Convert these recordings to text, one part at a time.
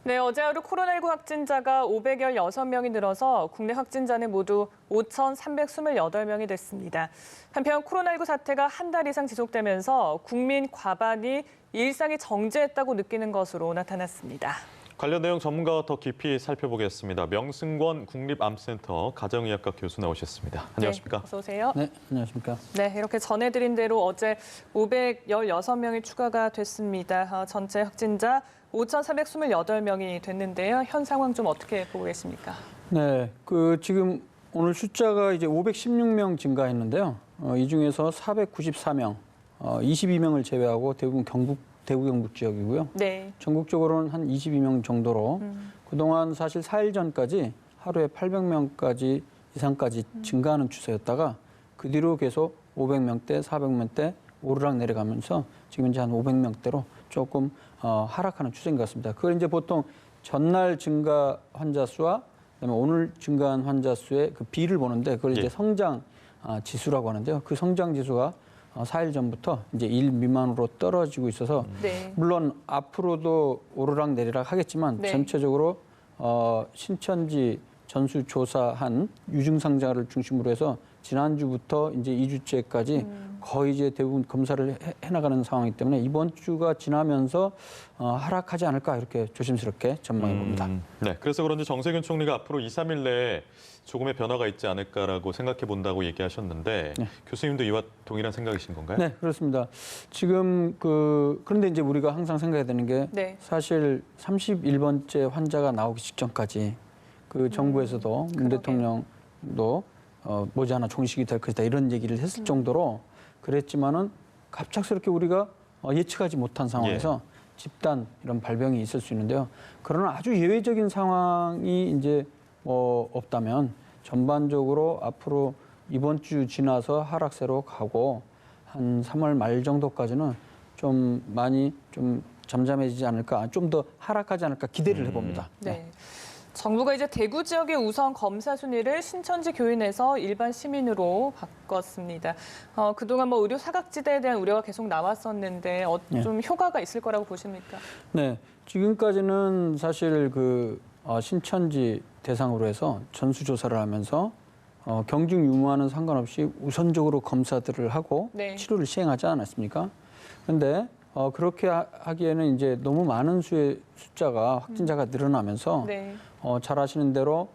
네, 어제 하루 코로나19 확진자가 516명이 늘어서 국내 확진자는 모두 5,328명이 됐습니다. 한편 코로나19 사태가 한 달 이상 지속되면서 국민 과반이 일상이 정지했다고 느끼는 것으로 나타났습니다. 관련 내용 전문가와 더 깊이 살펴보겠습니다. 명승권 국립암센터 가정의학과 교수 나오셨습니다. 안녕하십니까? 네, 어서 오세요. 네, 안녕하십니까? 네, 이렇게 전해드린 대로 어제 516명이 추가가 됐습니다. 전체 확진자 5,328명이 됐는데요. 현 상황 좀 어떻게 보고 계십니까? 네, 지금 오늘 숫자가 이제 516명 증가했는데요. 이 중에서 494명, 22명을 제외하고 대부분 대구 경북 지역이고요. 네. 전국적으로는 한 22명 정도로 그동안 사실 4일 전까지 하루에 800명까지 이상까지 증가하는 추세였다가 그 뒤로 계속 500명대, 400명대 오르락 내려가면서 지금 이제 한 500명대로 조금 하락하는 추세인 것 같습니다. 그걸 이제 보통 전날 증가 환자 수와 그다음에 오늘 증가한 환자 수의 그 비를 보는데 그걸 이제 성장 지수라고 하는데요. 그 성장 지수가 4일 전부터 이제 1 미만으로 떨어지고 있어서 네. 물론 앞으로도 오르락 내리락 하겠지만 네. 전체적으로 신천지 전수조사한 유증상자를 중심으로 해서 지난주부터 이제 2주째까지 거의 이제 대부분 검사를 해나가는 상황이기 때문에 이번 주가 지나면서 하락하지 않을까 이렇게 조심스럽게 전망해 봅니다. 네, 그래서 그런지 정세균 총리가 앞으로 2, 3일 내에 조금의 변화가 있지 않을까라고 생각해 본다고 얘기하셨는데 네. 교수님도 이와 동일한 생각이신 건가요? 네, 그렇습니다. 지금 그런데 이제 우리가 항상 생각해야 되는 게 네. 사실 31번째 환자가 나오기 직전까지 그 정부에서도 문 대통령도 머지않아 종식이 될 것이다 이런 얘기를 했을 정도로 그랬지만은 갑작스럽게 우리가 예측하지 못한 상황에서 집단 이런 발병이 있을 수 있는데요. 그러나 아주 예외적인 상황이 이제 없다면 전반적으로 앞으로 이번 주 지나서 하락세로 가고 한 3월 말 정도까지는 좀 많이 좀 잠잠해지지 않을까, 좀 더 하락하지 않을까 기대를 해봅니다. 네. 정부가 이제 대구 지역의 우선 검사 순위를 신천지 교인에서 일반 시민으로 바꿨습니다. 그동안 의료 사각지대에 대한 우려가 계속 나왔었는데 좀 효과가 있을 거라고 보십니까? 네, 지금까지는 사실 신천지 대상으로 해서 전수조사를 하면서 경중 유무와는 상관없이 우선적으로 검사들을 하고 네. 치료를 시행하지 않았습니까? 그런데 그렇게 하기에는 이제 너무 많은 수의 숫자가 확진자가 늘어나면서 네. 잘 아시는 대로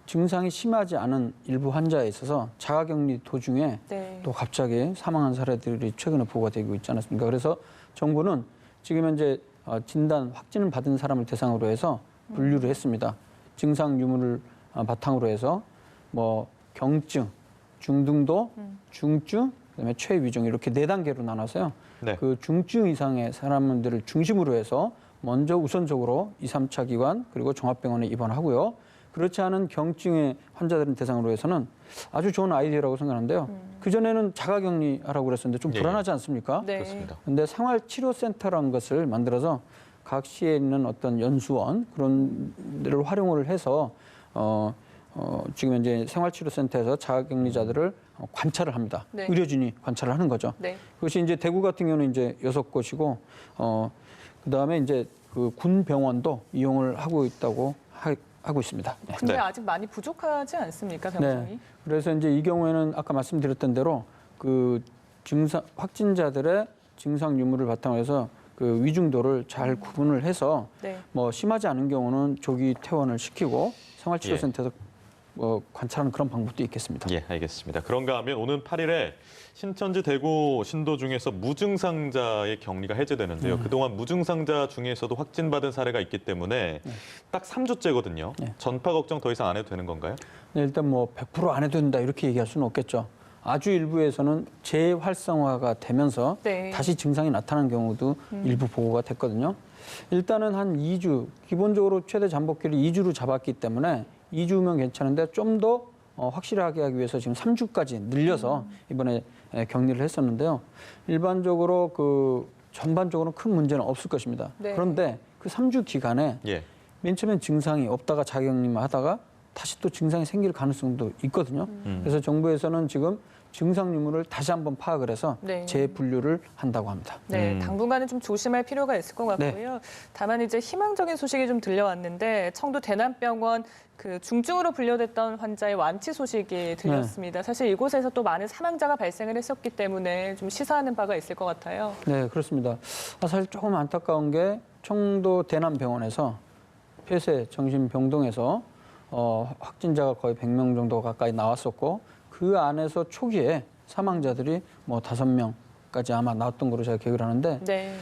증상이 심하지 않은 일부 환자에 있어서 자가격리 도중에 네. 또 갑자기 사망한 사례들이 최근에 보고가 되고 있지 않았습니까? 그래서 정부는 지금 현재 확진을 받은 사람을 대상으로 해서 분류를 했습니다. 증상 유무를 바탕으로 해서 경증, 중등도, 중증, 그다음에 최위중 이렇게 4단계로 나눠서요. 네. 그 중증 이상의 사람들을 중심으로 해서 먼저 우선적으로 2, 3차 기관 그리고 종합병원에 입원하고요. 그렇지 않은 경증의 환자들은 대상으로 해서는 아주 좋은 아이디어라고 생각하는데요. 그전에는 자가격리하라고 그랬었는데 좀 불안하지 않습니까? 네. 그렇습니다. 그런데 생활치료센터라는 것을 만들어서 각 시에 있는 어떤 연수원 그런 데를 활용을 해서 지금 현재 생활치료센터에서 자가격리자들을 관찰을 합니다. 네. 의료진이 관찰을 하는 거죠. 네. 그것이 이제 대구 같은 경우는 이제 6곳이고 그다음에 이제 그 군 병원도 이용을 하고 있다고 하고 있습니다. 네. 근데 네. 아직 많이 부족하지 않습니까, 병상이? 네. 그래서 이제 이 경우에는 아까 말씀드렸던 대로 그 확진자들의 증상 유무를 바탕으로 해서 그 위중도를 잘 구분을 해서 네. 심하지 않은 경우는 조기 퇴원을 시키고 생활치료센터에서 관찰하는 그런 방법도 있겠습니다. 예, 알겠습니다. 그런가 하면 오는 8일에 신천지 대구 신도 중에서 무증상자의 격리가 해제되는데요. 그동안 무증상자 중에서도 확진받은 사례가 있기 때문에 딱 3주째거든요. 네. 전파 걱정 더 이상 안 해도 되는 건가요? 네, 일단 100% 안 해도 된다 이렇게 얘기할 수는 없겠죠. 아주 일부에서는 재활성화가 되면서 네. 다시 증상이 나타나는 경우도 일부 보고가 됐거든요. 일단은 한 2주, 기본적으로 최대 잠복기를 2주로 잡았기 때문에 2주면 괜찮은데 좀 더 확실하게 하기 위해서 지금 3주까지 늘려서 이번에 격리를 했었는데요. 일반적으로 전반적으로 큰 문제는 없을 것입니다. 네. 그런데 그 3주 기간에 맨 처음엔 증상이 없다가 자가격리만 하다가 다시 또 증상이 생길 가능성도 있거든요. 그래서 정부에서는 지금 증상 유무를 다시 한번 파악을 해서 네. 재분류를 한다고 합니다. 네, 당분간은 좀 조심할 필요가 있을 것 같고요. 다만 이제 희망적인 소식이 좀 들려왔는데 청도 대남병원 그 중증으로 분류됐던 환자의 완치 소식이 들렸습니다. 사실 이곳에서 또 많은 사망자가 발생을 했었기 때문에 좀 시사하는 바가 있을 것 같아요. 네, 그렇습니다. 사실 조금 안타까운 게 청도 대남병원에서 폐쇄 정신병동에서 확진자가 거의 100명 정도 가까이 나왔었고 그 안에서 초기에 사망자들이 뭐 5명까지 아마 나왔던 걸로 제가 기억을 하는데 네.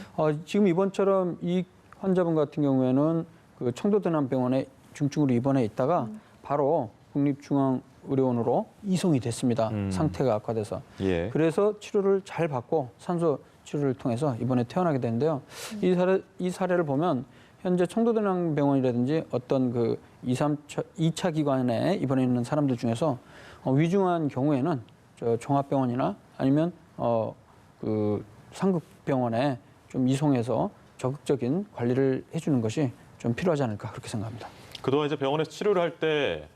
지금 이번처럼 이 환자분 같은 경우에는 그 청도대남병원에 중증으로 입원해 있다가 바로 국립중앙의료원으로 이송이 됐습니다. 상태가 악화돼서. 예. 그래서 치료를 잘 받고 산소 치료를 통해서 이번에 퇴원하게 되는데요. 이 사례를 보면 현재 청도대남병원이라든지 어떤 그 2차 기관에 입원해 있는 사람들 중에서 위중한 경우에는 종합병원이나 아니면 그 상급병원에 좀 이송해서 적극적인 관리를 해주는 것이 좀 필요하지 않을까 그렇게 생각합니다. 그동안 이제 병원에서 치료를 할 때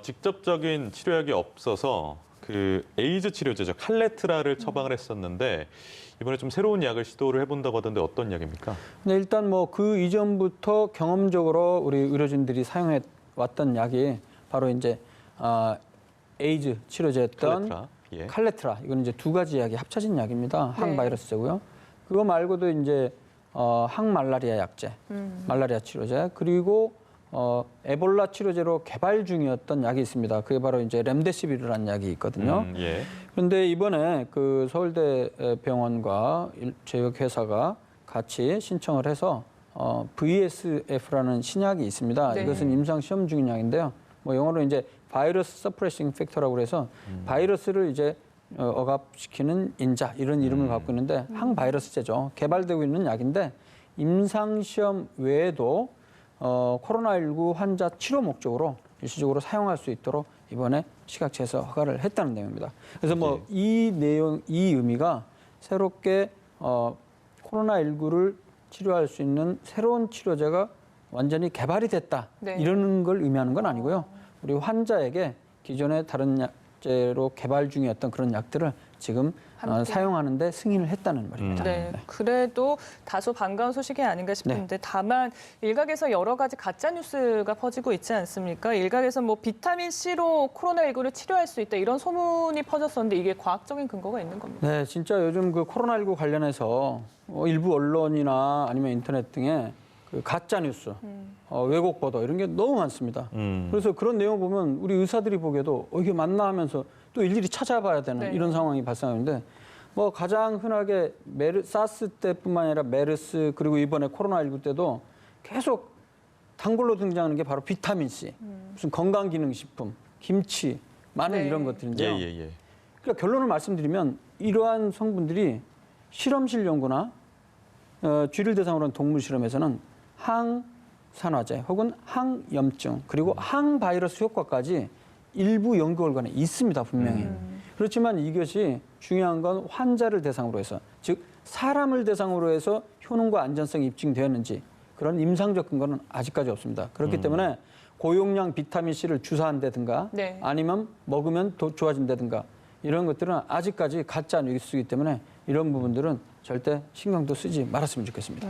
직접적인 치료약이 없어서 그 에이즈 치료제죠 칼레트라를 처방을 했었는데 이번에 좀 새로운 약을 시도를 해본다고 하던데 어떤 약입니까? 네, 일단 뭐 그 이전부터 경험적으로 우리 의료진들이 사용해 왔던 약이 바로 이제 에이즈 치료제였던 칼레트라. 예. 칼레트라. 이건 이제 두 가지 약이 합쳐진 약입니다. 네. 항바이러스제고요. 그거 말고도 이제 항말라리아 약제, 말라리아 치료제, 그리고 에볼라 치료제로 개발 중이었던 약이 있습니다. 그게 바로 이제 렘데시비르라는 약이 있거든요. 예. 그런데 이번에 그 서울대 병원과 제약회사가 같이 신청을 해서 VSF라는 신약이 있습니다. 네. 이것은 임상 시험 중인 약인데요. 뭐 영어로 이제 바이러스 서프레싱 팩터라고 해서 바이러스를 이제 억압시키는 인자 이런 이름을 갖고 있는데 항바이러스제죠. 개발되고 있는 약인데 임상 시험 외에도 코로나19 환자 치료 목적으로 일시적으로 사용할 수 있도록 이번에 식약처에서 허가를 했다는 내용입니다. 그래서 뭐 이 내용, 이 의미가 새롭게 코로나19를 치료할 수 있는 새로운 치료제가 완전히 개발이 됐다. 네. 이러는 걸 의미하는 건 아니고요. 우리 환자에게 기존의 다른 약제로 개발 중이었던 그런 약들을 지금 사용하는데 승인을 했다는 말입니다. 네, 그래도 다소 반가운 소식이 아닌가 싶은데 다만 일각에서 여러 가지 가짜 뉴스가 퍼지고 있지 않습니까? 일각에서 뭐 비타민 C로 코로나19를 치료할 수 있다 이런 소문이 퍼졌었는데 이게 과학적인 근거가 있는 겁니다. 네, 진짜 요즘 그 코로나19 관련해서 일부 언론이나 아니면 인터넷 등에 그 가짜 뉴스, 왜곡 보도 이런 게 너무 많습니다. 그래서 그런 내용 보면 우리 의사들이 보기에도 이게 맞나 하면서 또 일일이 찾아봐야 되는 네. 이런 상황이 발생하는데 뭐 가장 흔하게 사스 때뿐만 아니라 메르스 그리고 이번에 코로나19 때도 계속 단골로 등장하는 게 바로 비타민 C, 무슨 건강기능식품, 김치, 마늘 네. 이런 것들인데요. 예. 그러니까 결론을 말씀드리면 이러한 성분들이 실험실 연구나 쥐를 대상으로 한 동물 실험에서는 항산화제 혹은 항염증 그리고 항바이러스 효과까지 일부 연구 결과는 있습니다, 분명히. 그렇지만 이것이 중요한 건 환자를 대상으로 해서 즉 사람을 대상으로 해서 효능과 안전성이 입증되었는지 그런 임상적 근거는 아직까지 없습니다. 그렇기 때문에 고용량 비타민 C를 주사한다든가 네. 아니면 먹으면 더 좋아진다든가 이런 것들은 아직까지 가짜 뉴스이기 때문에 이런 부분들은 절대 신경도 쓰지 말았으면 좋겠습니다.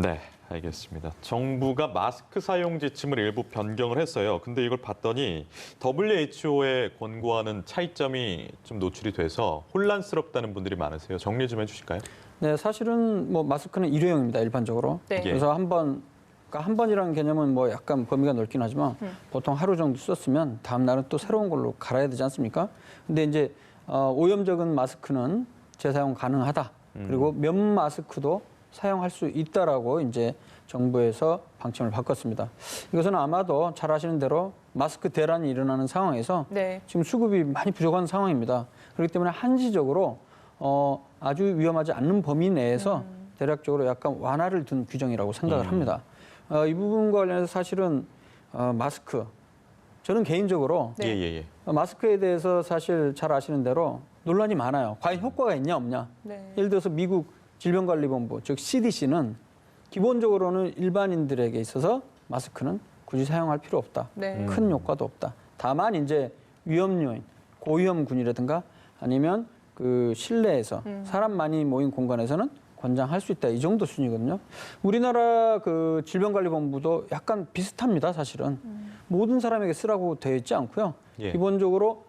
네, 알겠습니다. 정부가 마스크 사용 지침을 일부 변경을 했어요. 근데 이걸 봤더니 WHO에 권고하는 차이점이 좀 노출이 돼서 혼란스럽다는 분들이 많으세요. 정리 좀 해주실까요? 네, 사실은 뭐 마스크는 일회용입니다, 일반적으로. 네. 그래서 한 번이라는 개념은 뭐 약간 범위가 넓긴 하지만 보통 하루 정도 썼으면 다음 날은 또 새로운 걸로 갈아야 되지 않습니까? 근데 이제 오염적인 마스크는 재사용 가능하다. 그리고 면 마스크도 사용할 수 있다라고 이제 정부에서 방침을 바꿨습니다. 이것은 아마도 잘 아시는 대로 마스크 대란이 일어나는 상황에서 네. 지금 수급이 많이 부족한 상황입니다. 그렇기 때문에 한시적으로 아주 위험하지 않는 범위 내에서 대략적으로 약간 완화를 둔 규정이라고 생각을 합니다. 이 부분과 관련해서 사실은 마스크 저는 개인적으로 네. 예. 마스크에 대해서 사실 잘 아시는 대로 논란이 많아요. 과연 효과가 있냐 없냐. 네. 예를 들어서 미국 질병관리본부 즉 CDC는 기본적으로는 일반인들에게 있어서 마스크는 굳이 사용할 필요 없다. 네. 큰 효과도 없다. 다만 이제 위험 요인, 고위험군이라든가 아니면 그 실내에서 사람 많이 모인 공간에서는 권장할 수 있다. 이 정도 수준이거든요. 우리나라 그 질병관리본부도 약간 비슷합니다. 사실은 모든 사람에게 쓰라고 되어 있지 않고요. 예. 기본적으로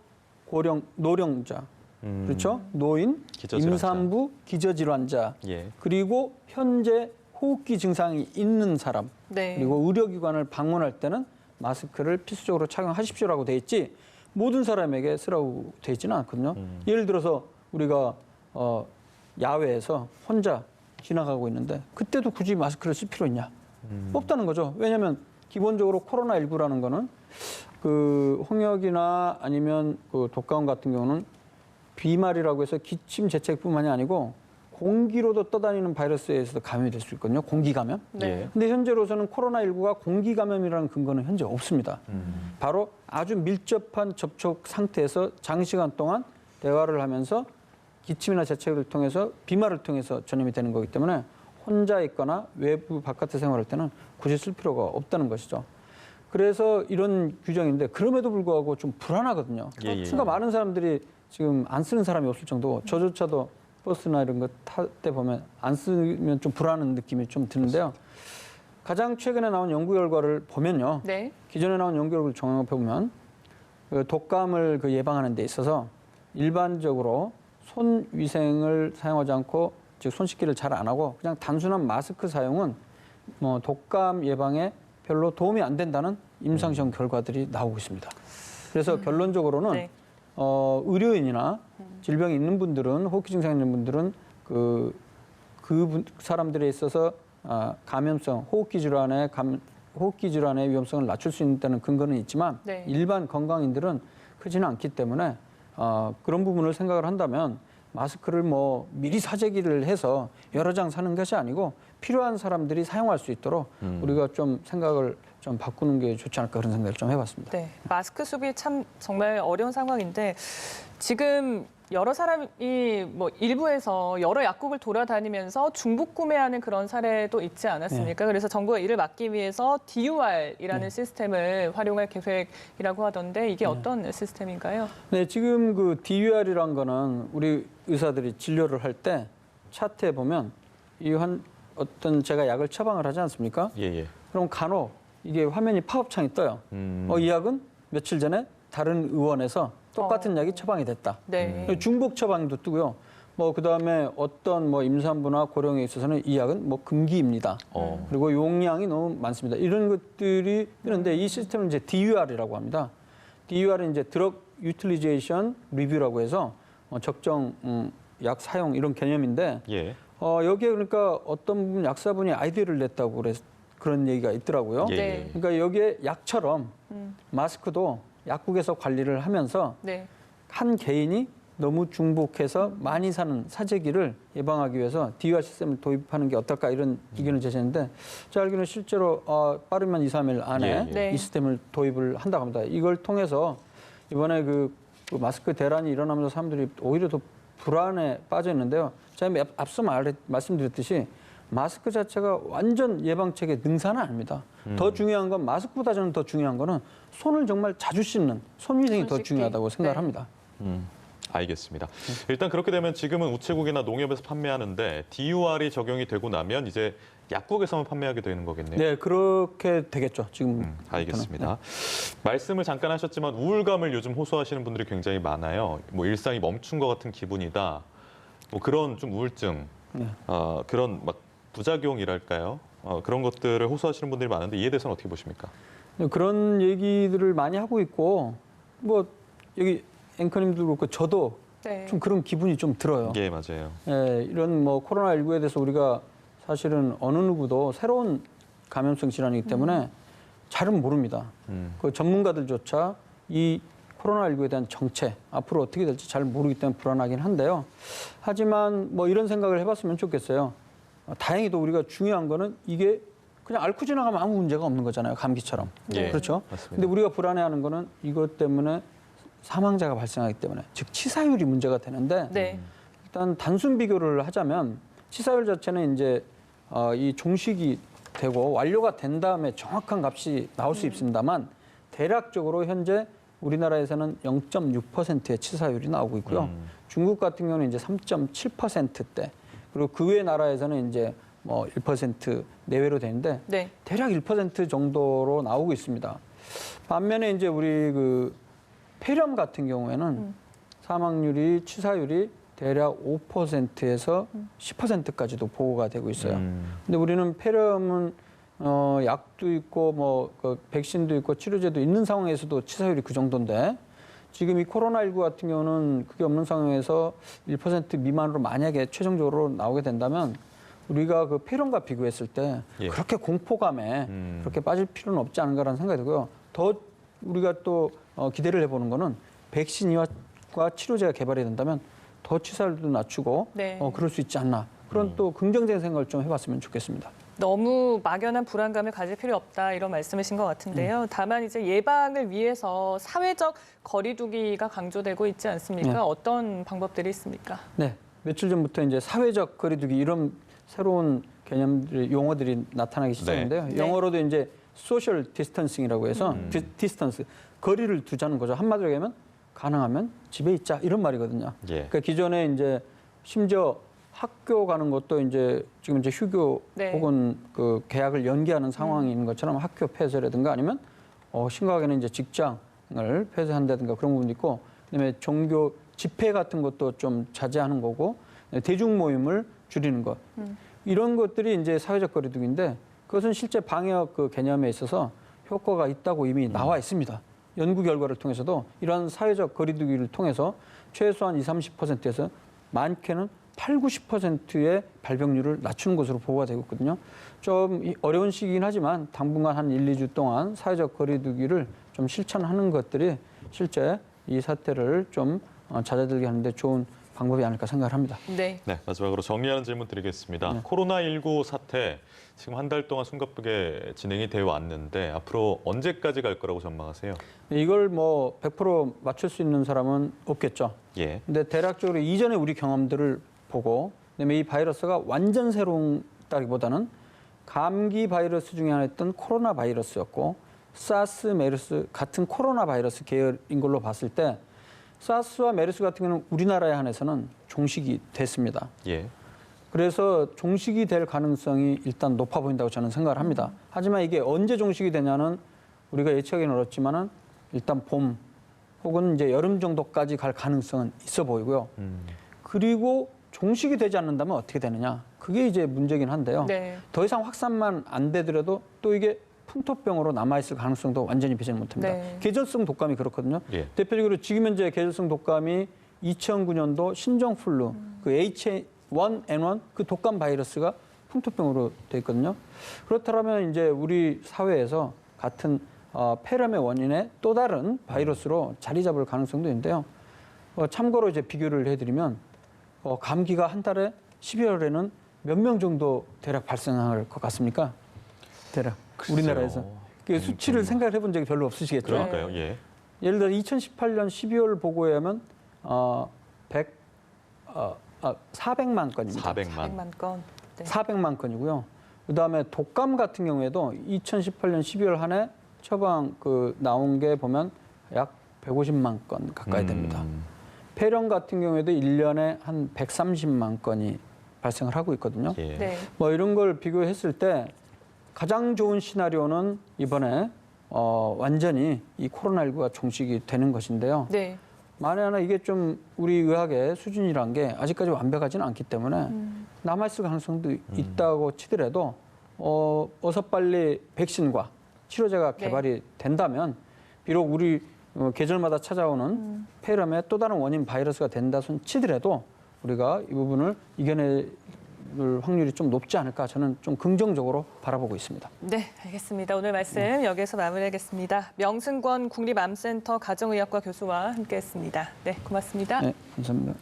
고령, 노령자, 그렇죠? 노인, 기저질환자. 임산부, 기저질환자, 예. 그리고 현재 호흡기 증상이 있는 사람, 네. 그리고 의료기관을 방문할 때는 마스크를 필수적으로 착용하십시오라고 돼 있지 모든 사람에게 쓰라고 돼 있지는 않거든요. 예를 들어서 우리가 야외에서 혼자 지나가고 있는데 그때도 굳이 마스크를 쓸 필요 있냐? 없다는 거죠. 왜냐하면 기본적으로 코로나19라는 거는 그 홍역이나 아니면 그 독감 같은 경우는 비말이라고 해서 기침 재채기뿐만이 아니고 공기로도 떠다니는 바이러스에 의해서 감염이 될 수 있거든요. 공기 감염. 네. 근데 현재로서는 코로나19가 공기 감염이라는 근거는 현재 없습니다. 바로 아주 밀접한 접촉 상태에서 장시간 동안 대화를 하면서 기침이나 재채기를 통해서 비말을 통해서 전염이 되는 거기 때문에 혼자 있거나 외부 바깥에 생활할 때는 굳이 쓸 필요가 없다는 것이죠. 그래서 이런 규정인데 그럼에도 불구하고 좀 불안하거든요. 예, 예. 그러니까 많은 사람들이 지금 안 쓰는 사람이 없을 정도고 저조차도 버스나 이런 거 탈 때 보면 안 쓰면 좀 불안한 느낌이 좀 드는데요. 가장 최근에 나온 연구 결과를 보면요. 네. 기존에 나온 연구 결과를 종합해 보면 그 독감을 그 예방하는 데 있어서 일반적으로 손 위생을 사용하지 않고 즉 손 씻기를 잘 안 하고 그냥 단순한 마스크 사용은 뭐 독감 예방에 별로 도움이 안 된다는 임상시험 결과들이 나오고 있습니다. 그래서 결론적으로는 네. 의료인이나 질병이 있는 분들은 호흡기 증상 있는 분들은 그 사람들에 있어서 감염성 호흡기 질환의 위험성을 낮출 수 있다는 근거는 있지만 네. 일반 건강인들은 크지는 않기 때문에 그런 부분을 생각을 한다면 마스크를 뭐 미리 사재기를 해서 여러 장 사는 것이 아니고 필요한 사람들이 사용할 수 있도록 우리가 좀 생각을 좀 바꾸는 게 좋지 않을까 그런 생각을 좀 해봤습니다. 네, 마스크 수급이 참 정말 어려운 상황인데 지금 여러 사람이 뭐 일부에서 여러 약국을 돌아다니면서 중복 구매하는 그런 사례도 있지 않았습니까? 그래서 정부가 이를 막기 위해서 DUR이라는 시스템을 활용할 계획이라고 하던데 이게 어떤 시스템인가요? 네, 지금 그 DUR이란 거는 우리 의사들이 진료를 할 때 차트에 보면 어떤 제가 약을 처방을 하지 않습니까? 예, 예. 그럼 간혹 이게 화면이 팝업창이 떠요. 이 약은 며칠 전에 다른 의원에서 똑같은 약이 처방이 됐다. 네. 중복 처방도 뜨고요. 뭐 그다음에 어떤 뭐 임산부나 고령에 있어서는 이 약은 뭐 금기입니다. 그리고 용량이 너무 많습니다. 이런 것들이 뜨는데 이 시스템은 이제 DUR이라고 합니다. DUR은 이제 드럭 유틸리제이션 리뷰라고 해서 적정 약 사용 이런 개념인데 예. 여기에 그러니까 어떤 분 약사분이 아이디어를 냈다고 그런 얘기가 있더라고요. 예, 네. 그러니까 여기에 약처럼 마스크도 약국에서 관리를 하면서 네. 한 개인이 너무 중복해서 많이 사는 사재기를 예방하기 위해서 DUR 시스템을 도입하는 게 어떨까 이런 의견을 제시했는데 제가 알기로는 실제로 빠르면 2, 3일 안에 예, 예. 네. 이 시스템을 도입을 한다고 합니다. 이걸 통해서 이번에 그 마스크 대란이 일어나면서 사람들이 오히려 더 불안에 빠져 있는데요. 제가 앞서 말씀드렸듯이 마스크 자체가 완전 예방책의 능사는 아닙니다. 더 중요한 건 마스크보다 저는 더 중요한 거는 손을 정말 자주 씻는 손 위생이 손 더 씻기. 중요하다고 생각을 네. 합니다. 알겠습니다. 일단 그렇게 되면 지금은 우체국이나 농협에서 판매하는데 DUR이 적용이 되고 나면 이제 약국에서만 판매하게 되는 거겠네요. 네, 그렇게 되겠죠. 지금 알겠습니다. 말씀을 잠깐 하셨지만 우울감을 요즘 호소하시는 분들이 굉장히 많아요. 뭐 일상이 멈춘 것 같은 기분이다. 뭐 그런 좀 우울증, 네. 그런 막 부작용이랄까요? 그런 것들을 호소하시는 분들이 많은데 이에 대해서는 어떻게 보십니까? 그런 얘기들을 많이 하고 있고 뭐 여기 앵커님도 그렇고 저도 네. 좀 그런 기분이 좀 들어요. 예, 맞아요. 예, 이런 뭐 코로나19에 대해서 우리가 사실은 어느 누구도 새로운 감염성 질환이기 때문에 잘은 모릅니다. 그 전문가들조차 이 코로나19에 대한 정체 앞으로 어떻게 될지 잘 모르기 때문에 불안하긴 한데요. 하지만 뭐 이런 생각을 해봤으면 좋겠어요. 다행히도 우리가 중요한 거는 이게 그냥 앓고 지나가면 아무 문제가 없는 거잖아요. 감기처럼. 예, 그렇죠? 맞습니다. 근데 우리가 불안해하는 거는 이것 때문에 사망자가 발생하기 때문에 즉 치사율이 문제가 되는데 네. 일단 단순 비교를 하자면 치사율 자체는 이제 이 종식이 되고 완료가 된 다음에 정확한 값이 나올 수 있습니다만 대략적으로 현재 우리나라에서는 0.6%의 치사율이 나오고 있고요. 중국 같은 경우는 이제 3.7%대, 그리고 그 외 나라에서는 이제 뭐 1% 내외로 되는데 네. 대략 1% 정도로 나오고 있습니다. 반면에 이제 우리 그 폐렴 같은 경우에는 사망률이 치사율이 대략 5%에서 10%까지도 보고가 되고 있어요. 근데 우리는 폐렴은 약도 있고 뭐 그 백신도 있고 치료제도 있는 상황에서도 치사율이 그 정도인데 지금 이 코로나19 같은 경우는 그게 없는 상황에서 1% 미만으로 만약에 최종적으로 나오게 된다면 우리가 그 폐렴과 비교했을 때 예. 그렇게 공포감에 그렇게 빠질 필요는 없지 않은가라는 생각이 들고요. 더 우리가 또 기대를 해보는 거는 백신과 치료제가 개발이 된다면 더 치사율도 낮추고 네. 그럴 수 있지 않나. 그런 또 긍정적인 생각을 좀 해봤으면 좋겠습니다. 너무 막연한 불안감을 가질 필요 없다 이런 말씀이신 것 같은데요. 다만 이제 예방을 위해서 사회적 거리두기가 강조되고 있지 않습니까? 네. 어떤 방법들이 있습니까? 네, 며칠 전부터 이제 사회적 거리두기 이런 새로운 개념들이 용어들이 나타나기 시작했는데요. 네. 영어로도 이제 소셜 디스턴싱이라고 해서 디스턴스 거리를 두자는 거죠. 한마디로 얘기하면 가능하면 집에 있자 이런 말이거든요. 예. 그러니까 기존에 이제 심지어 학교 가는 것도 이제 지금 이제 휴교 네. 혹은 그 계약을 연기하는 상황이 있는 것처럼 학교 폐쇄라든가 아니면 심각하게는 이제 직장을 폐쇄한다든가 그런 부분도 있고 그다음에 종교 집회 같은 것도 좀 자제하는 거고 대중 모임을 줄이는 것 이런 것들이 이제 사회적 거리두기인데 그것은 실제 방역 그 개념에 있어서 효과가 있다고 이미 나와 있습니다. 연구 결과를 통해서도 이러한 사회적 거리두기를 통해서 최소한 20, 30%에서 많게는 8, 90%의 발병률을 낮추는 것으로 보고가 되고 있거든요. 좀 어려운 시기긴 하지만 당분간 한 1, 2주 동안 사회적 거리두기를 좀 실천하는 것들이 실제 이 사태를 좀 잦아들게 하는데 좋은 방법이 아닐까 생각을 합니다. 네. 네, 마지막으로 정리하는 질문 드리겠습니다. 네. 코로나19 사태 지금 한 달 동안 숨가쁘게 진행이 되어 왔는데 앞으로 언제까지 갈 거라고 전망하세요? 이걸 뭐 100% 맞출 수 있는 사람은 없겠죠. 예. 근데 대략적으로 이전에 우리 경험들을 보고 그다음에 이 바이러스가 완전 새로운다기보다는 감기 바이러스 중에 하나였던 코로나 바이러스였고 사스, 메르스 같은 코로나 바이러스 계열인 걸로 봤을 때 사스와 메르스 같은 경우는 우리나라에 한해서는 종식이 됐습니다. 예. 그래서 종식이 될 가능성이 일단 높아 보인다고 저는 생각을 합니다. 하지만 이게 언제 종식이 되냐는 우리가 예측하기는 어렵지만은 일단 봄 혹은 이제 여름 정도까지 갈 가능성은 있어 보이고요. 그리고 종식이 되지 않는다면 어떻게 되느냐? 그게 이제 문제긴 한데요. 네. 더 이상 확산만 안 되더라도 또 이게 풍토병으로 남아있을 가능성도 완전히 배제는 못합니다. 네. 계절성 독감이 그렇거든요. 예. 대표적으로 지금 현재 계절성 독감이 2009년도 신종플루 그 H1N1 그 독감 바이러스가 풍토병으로 돼 있거든요. 그렇다면 이제 우리 사회에서 같은 폐렴의 원인의 또 다른 바이러스로 자리 잡을 가능성도 있는데요. 참고로 이제 비교를 해드리면 감기가 한 달에 12월에는 몇 명 정도 대략 발생할 것 같습니까? 대략 글쎄요. 우리나라에서 그 수치를 생각을 해본 적이 별로 없으시겠죠? 그러니까요. 예. 예를 들어 2018년 12월 보고에 하면 400만 건입니다. 400만. 400만 건. 네. 400만 건이고요. 그다음에 독감 같은 경우에도 2018년 12월 한 해 처방 나온 게 보면 약 150만 건 가까이 됩니다. 폐렴 같은 경우에도 1년에 한 130만 건이 발생을 하고 있거든요. 예. 네. 뭐 이런 걸 비교했을 때 가장 좋은 시나리오는 이번에 완전히 이 코로나19가 종식이 되는 것인데요. 네. 만에 하나 이게 좀 우리 의학의 수준이란 게 아직까지 완벽하지는 않기 때문에 남아있을 가능성도 있다고 치더라도 어서 빨리 백신과 치료제가 네. 개발이 된다면 비록 우리 계절마다 찾아오는 폐렴의 또 다른 원인 바이러스가 된다 손 치더라도 우리가 이 부분을 이겨낼 확률이 좀 높지 않을까 저는 좀 긍정적으로 바라보고 있습니다. 네, 알겠습니다. 오늘 말씀 여기서 마무리하겠습니다. 명승권 국립암센터 가정의학과 교수와 함께했습니다. 네, 고맙습니다. 네, 감사합니다.